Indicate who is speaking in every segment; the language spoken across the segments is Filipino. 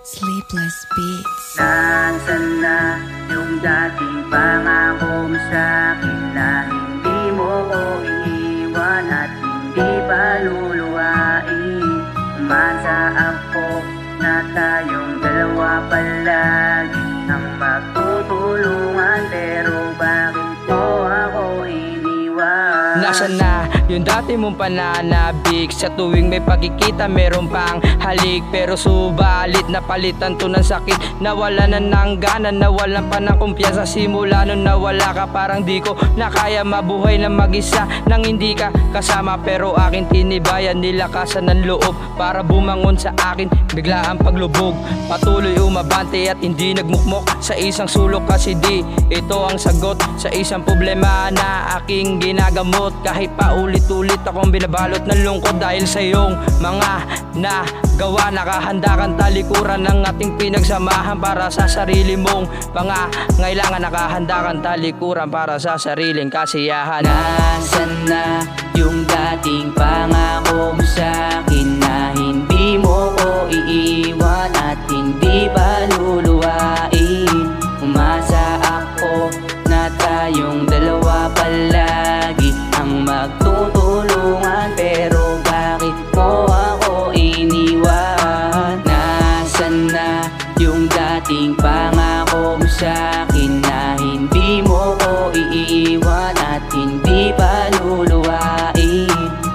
Speaker 1: Sleepless Beats.
Speaker 2: Nasaan na yung dating pangako mo sa'kin na hindi mo ko iiwan at hindi pa luluhain? Umasa ako na tayong dalawa palagi ang magtutulungan, pero bakit mo ako iniwan?
Speaker 3: Nasaan na yung dati mong pananabik? Sa tuwing may pagkikita meron pang halik, pero subalit napalitan to ng sakit. Nawala na ng gana, nawalan pa ng kumpiyansa. Simula nung nawala ka parang di ko na kaya mabuhay na mag-isa nang hindi ka kasama. Pero akin tinibayan, nilakasan ng loob para bumangon sa akin bigla ang paglubog. Patuloy umabante at hindi nagmukmok sa isang sulok, kasi di ito ang sagot sa isang problema na aking ginagamot. Kahit pa ulit-ulit akong binabalot ng lungkot dahil sa iyong mga nagawa. Nakahanda kang talikuran ng ating pinagsamahan para sa sarili mong pangangailangan. Nakahanda kang talikuran para sa sariling kasiyahan.
Speaker 2: Nasaan na yung dating pangako mo sa'kin na hindi mo ko iiwan at hindi pa luluhain? Umasa ako na tayong dalawa palagi ang magtutulungan, pero bakit mo ako iniwan? Nasaan na yung dating pangako mo sa'kin na hindi mo ko iiwan at hindi pa luluhain?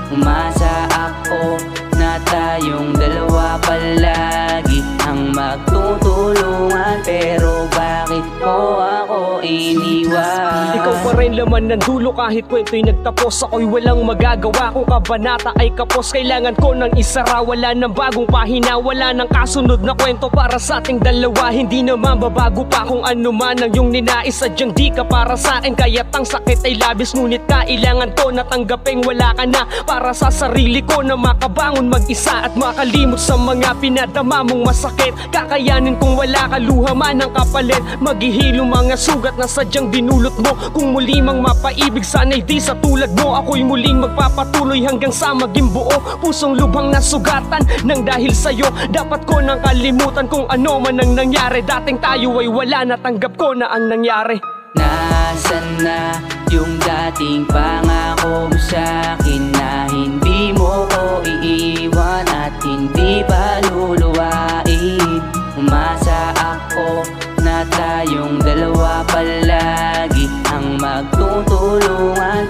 Speaker 2: Umasa ako na tayong dalawa palagi ang magtutulungan, pero bakit mo ako iniwan?
Speaker 4: Ikaw pa rin laman ng dulo kahit kwento'y nagtapos. Ako'y walang magagawa kung kabanata ay kapos. Kailangan ko ng isara, wala ng bagong pahina, wala ng kasunod na kwento para sa ating dalawa. Hindi naman babago pa kung ano man ang iyong ninais. Sadyang di ka para sa akin, kaya't ang sakit ay labis. Ngunit kailangan ko natanggaping wala ka na, para sa sarili ko na makabangon mag-isa at makalimot sa mga pinadama mong masakit. Kakayanin kung wala ka, luha man ang kapalit. Maghihilom mga sugat na sadyang dinulot mo. Kung muli mang mapaibig, sana'y di sa tulad mo. Ako'y muling magpapatuloy hanggang sa maging buo. Pusong lubhang nasugatan nang dahil sa'yo. Dapat ko nang kalimutan kung ano man ang nangyari. Dating tayo ay wala, natanggap ko na ang nangyari.
Speaker 2: Nasaan na yung dating pangako mo sa'kin na hindi mo ko iiwan at hindi pa luluhain? Umasa ako na tayong dalawa palagi ang magtutulungan,